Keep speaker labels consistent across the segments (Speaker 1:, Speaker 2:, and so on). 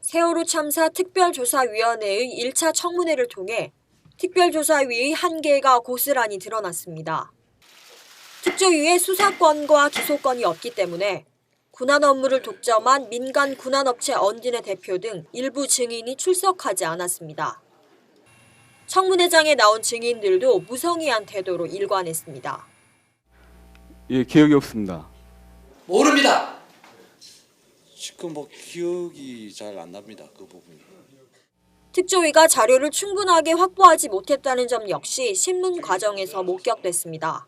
Speaker 1: 세월호 참사 특별조사위원회의 1차 청문회를 통해 특별조사위의 한계가 고스란히 드러났습니다. 특조위의 수사권과 기소권이 없기 때문에 군안 업무를 독점한 민간 군안업체 언진의 대표 등 일부 증인이 출석하지 않았습니다. 청문회장에 나온 증인들도 무성의한 태도로 일관했습니다.
Speaker 2: 예, 기억이 없습니다.
Speaker 3: 모릅니다.
Speaker 4: 지금 기억이 잘 안 납니다. 그 부분이.
Speaker 1: 특조위가 자료를 충분하게 확보하지 못했다는 점 역시 신문 과정에서 목격됐습니다.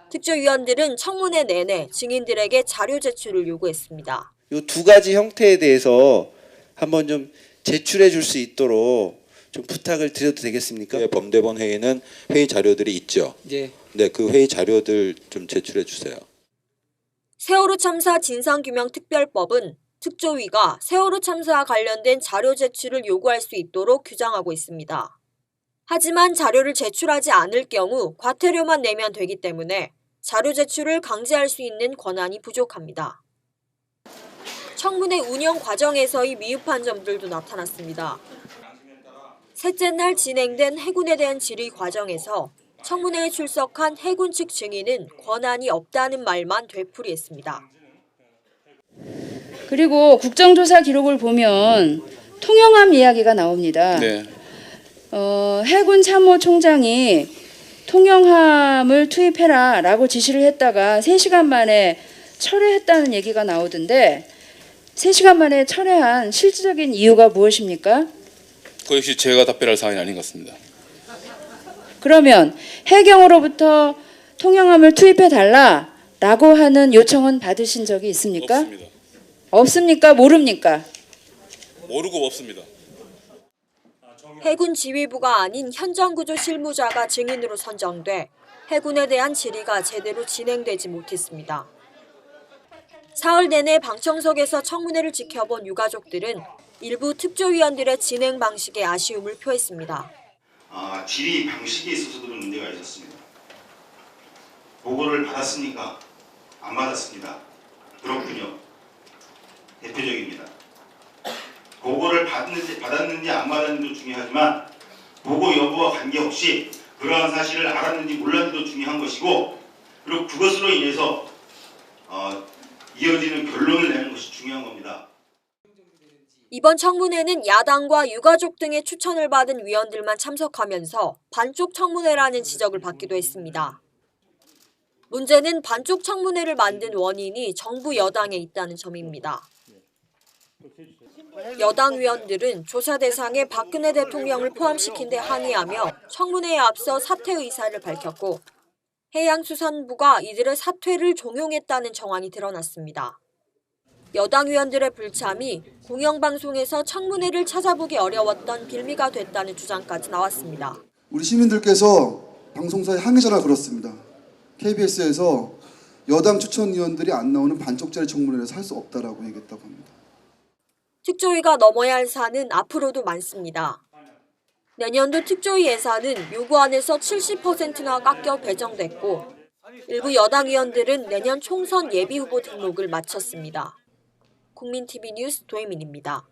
Speaker 1: 특조위원들은 청문회 내내 증인들에게 자료 제출을 요구했습니다.
Speaker 5: 이 두 가지 형태에 대해서 한번 좀 제출해 줄 수 있도록 좀 부탁을 드려도 되겠습니까?
Speaker 6: 네, 범대본 회의는 회의 자료들이 있죠.
Speaker 3: 네.
Speaker 6: 네, 그 회의 자료들 좀 제출해 주세요.
Speaker 1: 세월호 참사 진상규명특별법은 특조위가 세월호 참사와 관련된 자료 제출을 요구할 수 있도록 규정하고 있습니다. 하지만 자료를 제출하지 않을 경우 과태료만 내면 되기 때문에 자료 제출을 강제할 수 있는 권한이 부족합니다. 청문회 운영 과정에서의 미흡한 점들도 나타났습니다. 셋째 날 진행된 해군에 대한 질의 과정에서 청문회에 출석한 해군 측 증인은 권한이 없다는 말만 되풀이했습니다.
Speaker 7: 그리고 국정조사 기록을 보면 통영함 이야기가 나옵니다.
Speaker 4: 네.
Speaker 7: 해군 참모총장이 통영함을 투입해라라고 지시를 했다가 3시간 만에 철회했다는 얘기가 나오던데 3시간 만에 철회한 실질적인 이유가 무엇입니까?
Speaker 4: 그 역시 제가 답변할 사안이 아닌 것 같습니다.
Speaker 7: 그러면 해경으로부터 통영함을 투입해달라라고 하는 요청은 받으신 적이 있습니까?
Speaker 4: 없습니다.
Speaker 7: 없습니까? 모릅니까?
Speaker 4: 모르고 없습니다.
Speaker 1: 해군 지휘부가 아닌 현장구조 실무자가 증인으로 선정돼 해군에 대한 질의가 제대로 진행되지 못했습니다. 사흘 내내 방청석에서 청문회를 지켜본 유가족들은 일부 특조위원들의 진행 방식에 아쉬움을 표했습니다.
Speaker 8: 질의 방식에 있어서도 문제가 있었습니다. 보고를 받았습니까? 안 받았습니다. 그렇군요. 대표적입니다. 보고를 받았는지 안 받았는지도 중요하지만 보고 여부와 관계없이 그러한 사실을 알았는지 몰랐는지도 중요한 것이고 그리고 그것으로 인해서 이어지는 결론을 내는 것이 중요한 겁니다.
Speaker 1: 이번 청문회는 야당과 유가족 등의 추천을 받은 위원들만 참석하면서 반쪽 청문회라는 지적을 받기도 했습니다. 문제는 반쪽 청문회를 만든 원인이 정부 여당에 있다는 점입니다. 여당 위원들은 조사 대상에 박근혜 대통령을 포함시킨 데 항의하며 청문회에 앞서 사퇴 의사를 밝혔고 해양수산부가 이들의 사퇴를 종용했다는 정황이 드러났습니다. 여당 위원들의 불참이 공영방송에서 청문회를 찾아보기 어려웠던 빌미가 됐다는 주장까지 나왔습니다.
Speaker 9: 우리 시민들께서 방송사에 항의 전화 걸었습니다. KBS에서 여당 추천위원들이 안 나오는 반쪽짜리 청문회에서 할 수 없다라고 얘기했다고 합니다.
Speaker 1: 특조위가 넘어야 할 산은 앞으로도 많습니다. 내년도 특조위 예산은 요구안에서 70%나 깎여 배정됐고 일부 여당 의원들은 내년 총선 예비후보 등록을 마쳤습니다. 국민TV 뉴스 도혜민입니다.